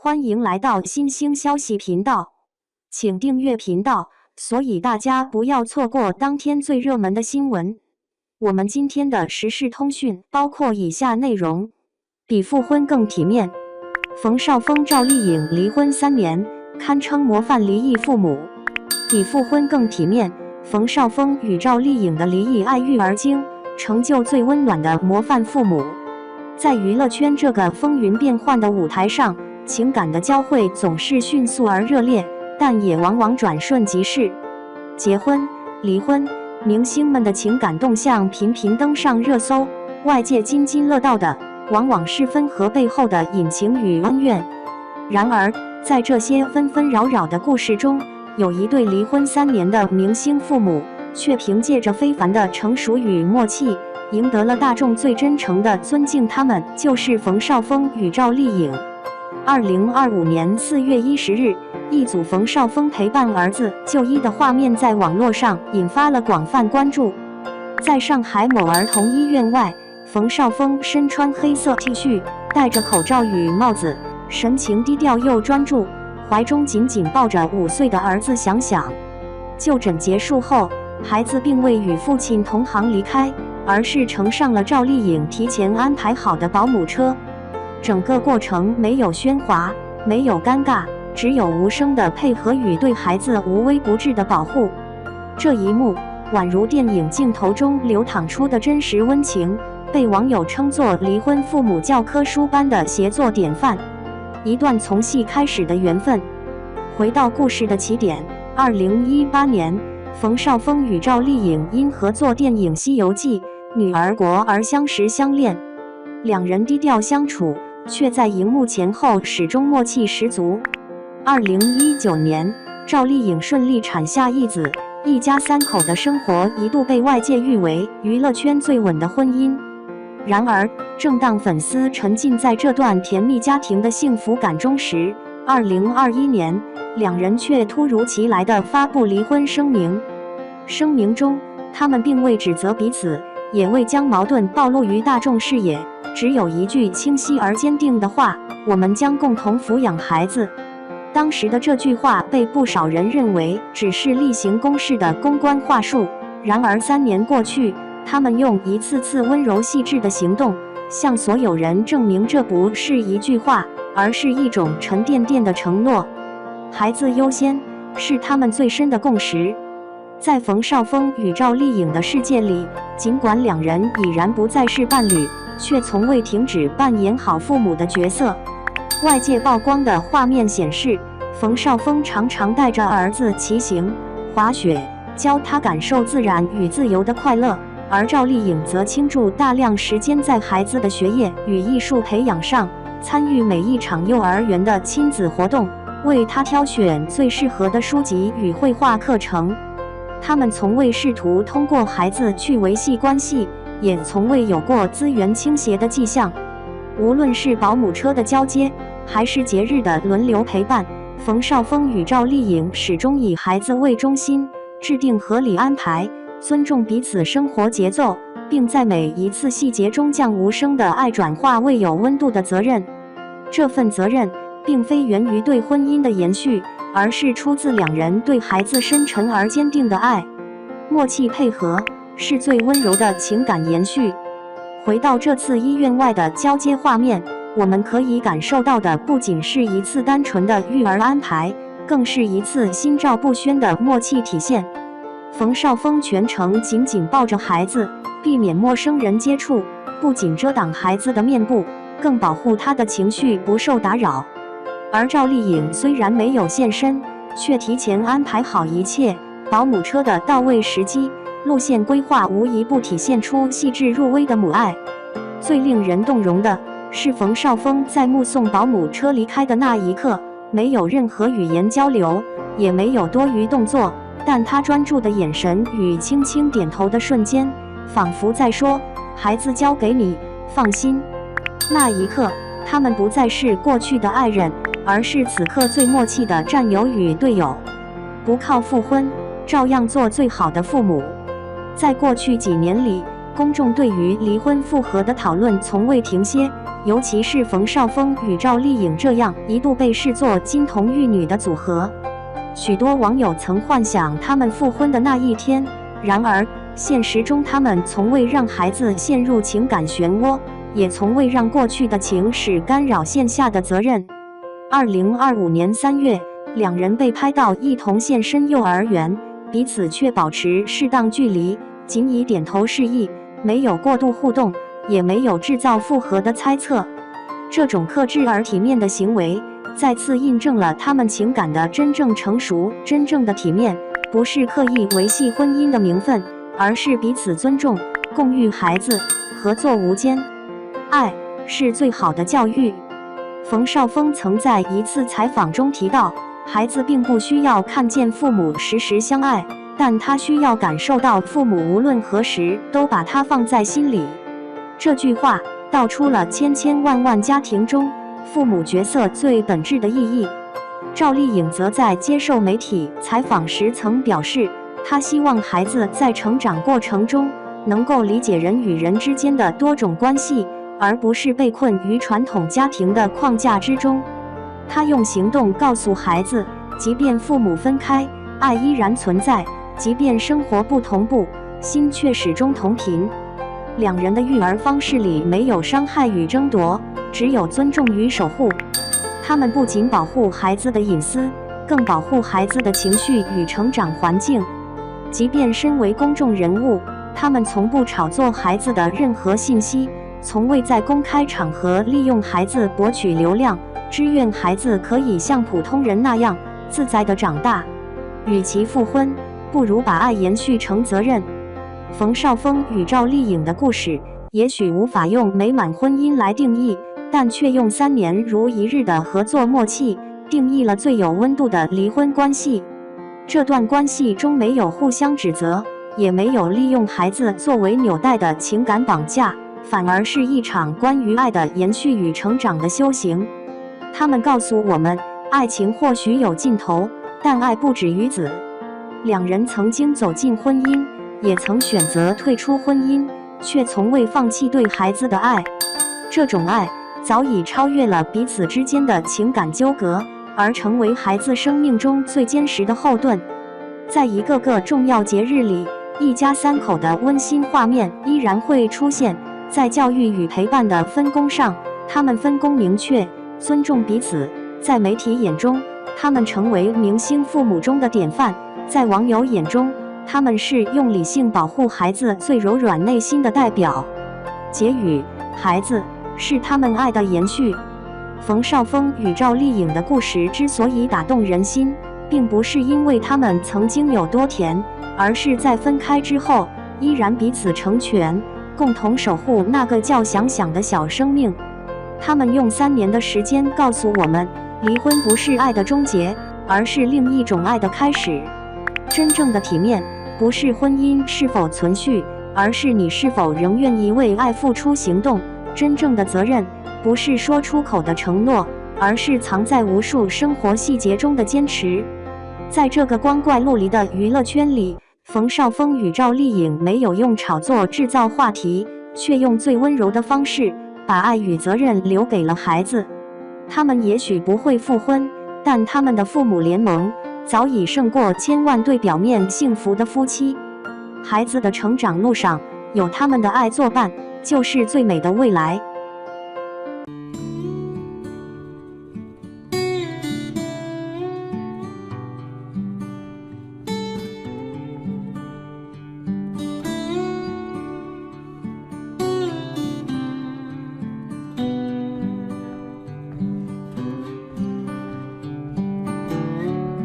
欢迎来到新兴消息频道，请订阅频道，所以大家不要错过当天最热门的新闻。我们今天的时事通讯包括以下内容：比复婚更体面，冯绍峰、赵丽颖离婚3年，堪称模范离异父母。比复婚更体面，冯绍峰与赵丽颖的离异爱育而精，成就最温暖的模范父母。在娱乐圈这个风云变幻的舞台上，情感的交汇总是迅速而热烈，但也往往转瞬即逝。结婚、离婚，明星们的情感动向频频登上热搜，外界津津乐道的往往是分合背后的隐情与恩怨。然而，在这些纷纷扰扰的故事中，有一对离婚3年的明星父母，却凭借着非凡的成熟与默契，赢得了大众最真诚的尊敬。他们就是冯绍峰与赵丽颖。2025年4月10日，一组冯绍峰陪伴儿子就医的画面在网络上引发了广泛关注。在上海某儿童医院外，冯绍峰身穿黑色 T 恤，戴着口罩与帽子，神情低调又专注，怀中紧紧抱着5岁的儿子想想。就诊结束后，孩子并未与父亲同行离开，而是乘上了赵丽颖提前安排好的保姆车。整个过程没有喧哗，没有尴尬，只有无声的配合与对孩子无微不至的保护。这一幕宛如电影镜头中流淌出的真实温情，被网友称作离婚父母教科书般的协作典范。一段从戏开始的缘分。回到故事的起点，2018年，冯绍峰与赵丽颖因合作电影《西游记》女儿国而相识相恋。两人低调相处，却在荧幕前后始终默契十足。2019年，赵丽颖顺利产下一子，一家3口的生活一度被外界誉为娱乐圈最稳的婚姻。然而，正当粉丝沉浸在这段甜蜜家庭的幸福感中时，2021年，两人却突如其来地发布离婚声明。声明中，他们并未指责彼此，也未将矛盾暴露于大众视野，只有一句清晰而坚定的话：我们将共同抚养孩子。当时的这句话被不少人认为只是例行公事的公关话术，然而3年过去，他们用一次次温柔细致的行动，向所有人证明这不是一句话，而是一种沉甸甸的承诺。孩子优先，是他们最深的共识。在冯绍峰与赵丽颖的世界里，尽管两人已然不再是伴侣，却从未停止扮演好父母的角色。外界曝光的画面显示，冯绍峰常常带着儿子骑行、滑雪，教他感受自然与自由的快乐，而赵丽颖则倾注大量时间在孩子的学业与艺术培养上，参与每一场幼儿园的亲子活动，为他挑选最适合的书籍与绘画课程。他们从未试图通过孩子去维系关系，也从未有过资源倾斜的迹象。无论是保姆车的交接，还是节日的轮流陪伴，冯绍峰与赵丽颖始终以孩子为中心，制定合理安排，尊重彼此生活节奏，并在每一次细节中将无声的爱转化为有温度的责任。这份责任并非源于对婚姻的延续，而是出自两人对孩子深沉而坚定的爱。默契配合是最温柔的情感延续。回到这次医院外的交接画面，我们可以感受到的不仅是一次单纯的育儿安排，更是一次心照不宣的默契体现。冯绍峰全程紧紧抱着孩子，避免陌生人接触，不仅遮挡孩子的面部，更保护他的情绪不受打扰。而赵丽颖虽然没有现身，却提前安排好一切，保姆车的到位时机、路线规划无一不体现出细致入微的母爱。最令人动容的是冯绍峰在目送保姆车离开的那一刻，没有任何语言交流，也没有多余动作，但他专注的眼神与轻轻点头的瞬间，仿佛在说：孩子交给你，放心。那一刻，他们不再是过去的爱人，而是此刻最默契的战友与队友。不靠复婚，照样做最好的父母。在过去几年里，公众对于离婚复合的讨论从未停歇，尤其是冯绍峰与赵丽颖这样一度被视作金童玉女的组合。许多网友曾幻想他们复婚的那一天，然而现实中他们从未让孩子陷入情感漩涡，也从未让过去的情史干扰线下的责任。2025年3月，两人被拍到一同现身幼儿园，彼此却保持适当距离，仅以点头示意，没有过度互动，也没有制造复合的猜测。这种克制而体面的行为，再次印证了他们情感的真正成熟。真正的体面，不是刻意维系婚姻的名分，而是彼此尊重，共育孩子，合作无间。爱是最好的教育。冯绍峰曾在一次采访中提到，孩子并不需要看见父母时时相爱，但他需要感受到父母无论何时都把他放在心里。这句话道出了千千万万家庭中父母角色最本质的意义。赵丽颖则在接受媒体采访时曾表示，她希望孩子在成长过程中能够理解人与人之间的多种关系，而不是被困于传统家庭的框架之中。她用行动告诉孩子，即便父母分开，爱依然存在；即便生活不同步，心却始终同频。两人的育儿方式里没有伤害与争夺，只有尊重与守护。他们不仅保护孩子的隐私，更保护孩子的情绪与成长环境。即便身为公众人物，他们从不炒作孩子的任何信息，从未在公开场合利用孩子博取流量，只愿孩子可以像普通人那样自在地长大。与其复婚，不如把爱延续成责任。冯绍峰与赵丽颖的故事，也许无法用美满婚姻来定义，但却用3年如一日的合作默契，定义了最有温度的离婚关系。这段关系中没有互相指责，也没有利用孩子作为纽带的情感绑架，反而是一场关于爱的延续与成长的修行。他们告诉我们，爱情或许有尽头，但爱不止于此。两人曾经走进婚姻，也曾选择退出婚姻，却从未放弃对孩子的爱。这种爱早已超越了彼此之间的情感纠葛，而成为孩子生命中最坚实的后盾。在一个个重要节日里，一家3口的温馨画面依然会出现。在教育与陪伴的分工上，他们分工明确，尊重彼此。在媒体眼中，他们成为明星父母中的典范；在网友眼中，他们是用理性保护孩子最柔软内心的代表。结语：孩子是他们爱的延续。冯绍峰与赵丽颖的故事之所以打动人心，并不是因为他们曾经有多甜，而是在分开之后，依然彼此成全，共同守护那个叫想想的小生命。他们用3年的时间告诉我们，离婚不是爱的终结，而是另一种爱的开始。真正的体面，不是婚姻是否存续，而是你是否仍愿意为爱付出行动。真正的责任，不是说出口的承诺，而是藏在无数生活细节中的坚持。在这个光怪陆离的娱乐圈里，冯绍峰与赵丽颖没有用炒作制造话题，却用最温柔的方式把爱与责任留给了孩子。他们也许不会复婚，但他们的父母联盟早已胜过千万对表面幸福的夫妻。孩子的成长路上有他们的爱作伴，就是最美的未来。